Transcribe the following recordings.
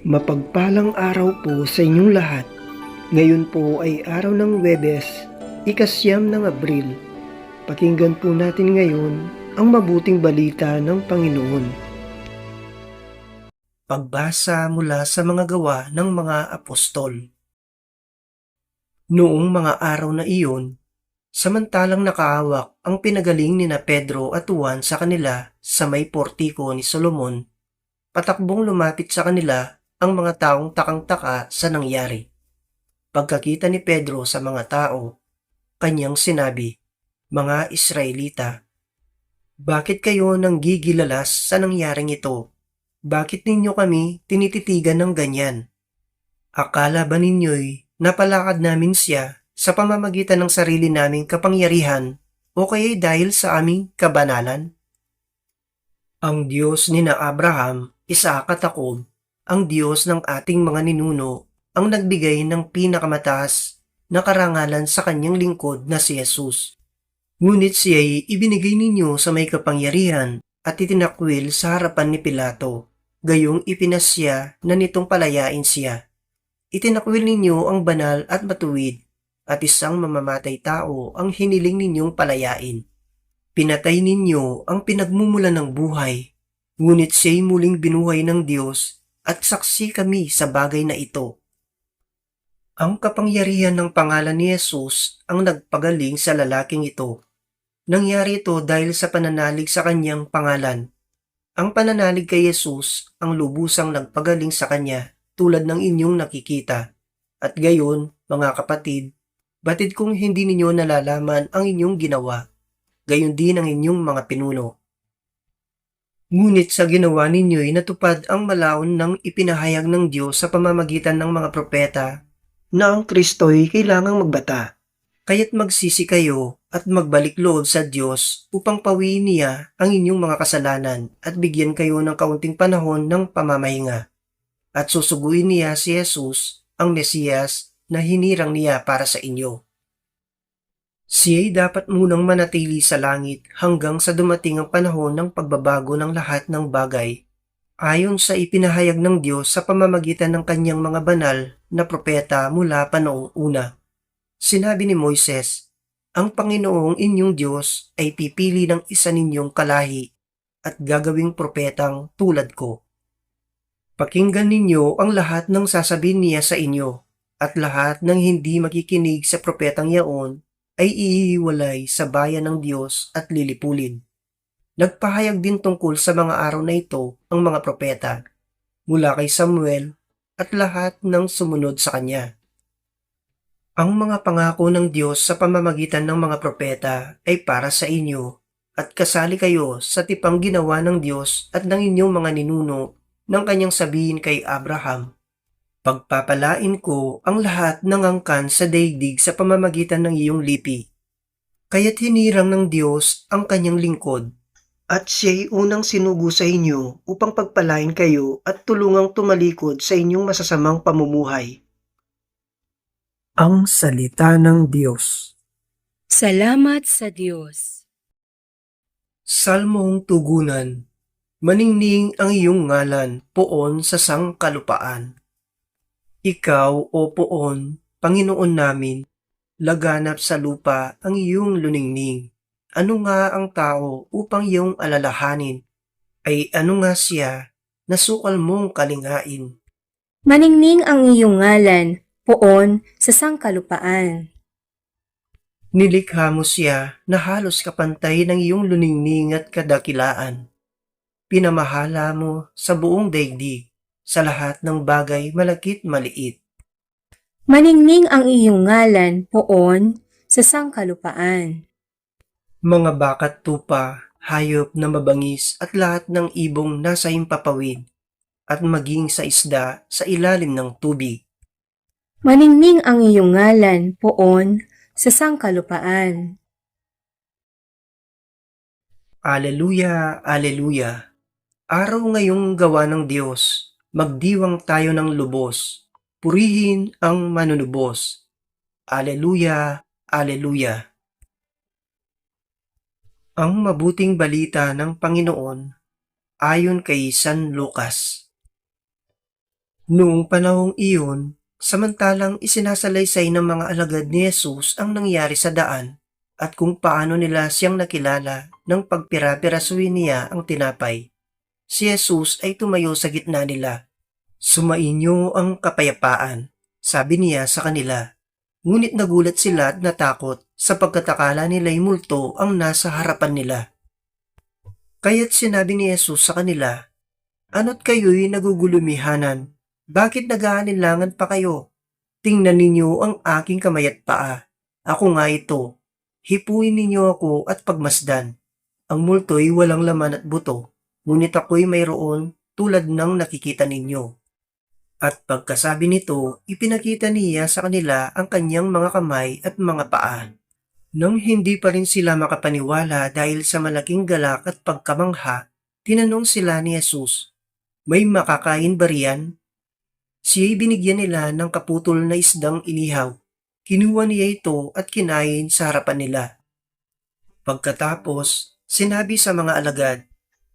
Mapagpalang araw po sa inyong lahat. Ngayon po ay araw ng Huwebes, ikasyam ng Abril. Pakinggan po natin ngayon ang mabuting balita ng Panginoon. Pagbasa mula sa mga gawa ng mga apostol. Noong mga araw na iyon, samantalang nakahawak ang pinagaling ni na Pedro at Juan sa kanila sa may portiko ni Solomon, patakbong lumapit sa kanila ang mga taong takang-taka sa nangyari. Pagkakita ni Pedro sa mga tao, kanyang sinabi, "Mga Israelita, bakit kayo nanggigilalas sa nangyaring ito? Bakit ninyo kami tinititigan ng ganyan? Akala ba ninyo'y napalakad namin siya sa pamamagitan ng sarili naming kapangyarihan o kaya'y dahil sa aming kabanalan? Ang Diyos ni na Abraham, Isaac at Jacob, ang Diyos ng ating mga ninuno, ang nagbigay ng pinakamataas na karangalan sa kanyang lingkod na si Jesus. Ngunit siya'y ibinigay ninyo sa may kapangyarihan at itinakwil sa harapan ni Pilato, gayong ipinasya na nitong palayain siya. Itinakwil ninyo ang banal at matuwid, at isang mamamatay tao ang hiniling ninyong palayain. Pinatay ninyo ang pinagmumulan ng buhay, ngunit siya'y muling binuhay ng Diyos at saksi kami sa bagay na ito. Ang kapangyarihan ng pangalan ni Jesus ang nagpagaling sa lalaking ito. Nangyari ito dahil sa pananalig sa kanyang pangalan. Ang pananalig kay Jesus ang lubusang nagpagaling sa kanya tulad ng inyong nakikita. At gayon, mga kapatid, batid kong hindi ninyo nalalaman ang inyong ginawa. Gayon din ang inyong mga pinuno. Ngunit sa ginawa ninyo'y natupad ang malaon ng ipinahayag ng Diyos sa pamamagitan ng mga propeta na ang Kristo'y kailangang magbata. Kaya't magsisi kayo at magbalik loob sa Diyos upang pawiin niya ang inyong mga kasalanan at bigyan kayo ng kaunting panahon ng pamamahinga. At susuguin niya si Jesus, ang Mesiyas, na hinirang niya para sa inyo. Siya'y dapat munang manatili sa langit hanggang sa dumating ang panahon ng pagbabago ng lahat ng bagay, ayon sa ipinahayag ng Diyos sa pamamagitan ng kanyang mga banal na propeta mula pa noong una. Sinabi ni Moises, "Ang Panginoong inyong Diyos ay pipili ng isa ninyong kalahi at gagawing propetang tulad ko. Pakinggan ninyo ang lahat ng sasabihin niya sa inyo, at lahat ng hindi makikinig sa propetang yaon ay ihiwalay sa bayan ng Diyos at lilipulin." Nagpahayag din tungkol sa mga araw na ito ang mga propeta, mula kay Samuel at lahat ng sumunod sa kanya. Ang mga pangako ng Diyos sa pamamagitan ng mga propeta ay para sa inyo, at kasali kayo sa tipang ginawa ng Diyos at ng inyong mga ninuno ng kanyang sabihin kay Abraham, "Pagpapalain ko ang lahat ng angkan sa daigdig sa pamamagitan ng iyong lipi." Kaya't hinirang ng Diyos ang kanyang lingkod, at siya'y unang sinugo sa inyo upang pagpalain kayo at tulungang tumalikod sa inyong masasamang pamumuhay. Ang Salita ng Diyos. Salamat sa Diyos. Salmong Tugunan. Maningning ang iyong ngalan, poon sa sangkalupaan. Ikaw, o poon, Panginoon namin, laganap sa lupa ang iyong luningning. Ano nga ang tao upang iyong alalahanin? Ay ano nga siya na sukal mong kalingain? Maningning ang iyong ngalan, poon sa sangkalupaan. Nilikha mo siya na halos kapantay ng iyong luningning at kadakilaan. Pinamahala mo sa buong daigdig, sa lahat ng bagay malakit maliit. Maningning ang iyong ngalan, poon sa sangkalupaan. Mga bakat tupa, hayop na mabangis at lahat ng ibong nasa himpapawid, at maging sa isda sa ilalim ng tubig. Maningning ang iyong ngalan, poon sa sangkalupaan. Aleluya, aleluya. Araw ngayong gawa ng Diyos, magdiwang tayo ng lubos. Purihin ang manunubos. Aleluya, aleluya. Ang mabuting balita ng Panginoon ayon kay San Lucas. Noong panahong iyon, samantalang isinasalaysay ng mga alagad ni Jesus ang nangyari sa daan at kung paano nila siyang nakilala nang pagpira-pirasuhin niya ang tinapay, si Jesus ay tumayo sa gitna nila. Sumainyo ang kapayapaan, sabi niya sa kanila. Ngunit nagulat sila at natakot sapagkat akala nila'y multo ang nasa harapan nila. Kaya't sinabi ni Jesus sa kanila, "Ano't kayo'y nagugulumihanan? Bakit nag-aalinlangan pa kayo? Tingnan ninyo ang aking kamay at paa. Ako nga ito. Hipuin ninyo ako at pagmasdan. Ang multo'y walang laman at buto, ngunit ako'y mayroon tulad ng nakikita ninyo." At pagkasabi nito, ipinakita niya sa kanila ang kanyang mga kamay at mga paa. Nang hindi pa rin sila makapaniwala dahil sa malaking galak at pagkamangha, tinanong sila ni Jesus, "May makakain ba riyan?" Siya'y binigyan nila ng kaputol na isdang inihaw. Kinuha niya ito at kinain sa harapan nila. Pagkatapos, sinabi sa mga alagad,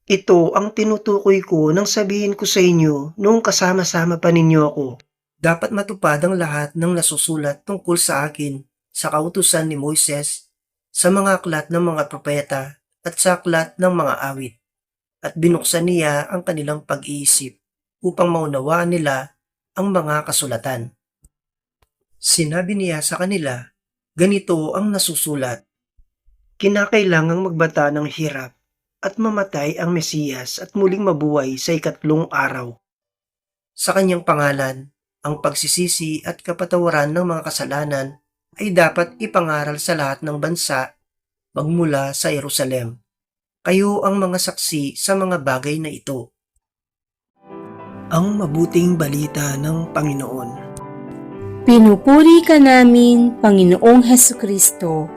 "Ito ang tinutukoy ko nang sabihin ko sa inyo noong kasama-sama pa ninyo ako. Dapat matupad ang lahat ng nasusulat tungkol sa akin sa kautusan ni Moises, sa mga aklat ng mga propeta at sa aklat ng mga awit." At binuksan niya ang kanilang pag-iisip upang maunawaan nila ang mga kasulatan. Sinabi niya sa kanila, "Ganito ang nasusulat. Kinakailangang magbata ng hirap at mamatay ang Mesiyas at muling mabuhay sa ikatlong araw. Sa kanyang pangalan, ang pagsisisi at kapatawaran ng mga kasalanan ay dapat ipangaral sa lahat ng bansa magmula sa Jerusalem. Kayo ang mga saksi sa mga bagay na ito." Ang mabuting balita ng Panginoon. Pinupuri ka namin, Panginoong Hesukristo.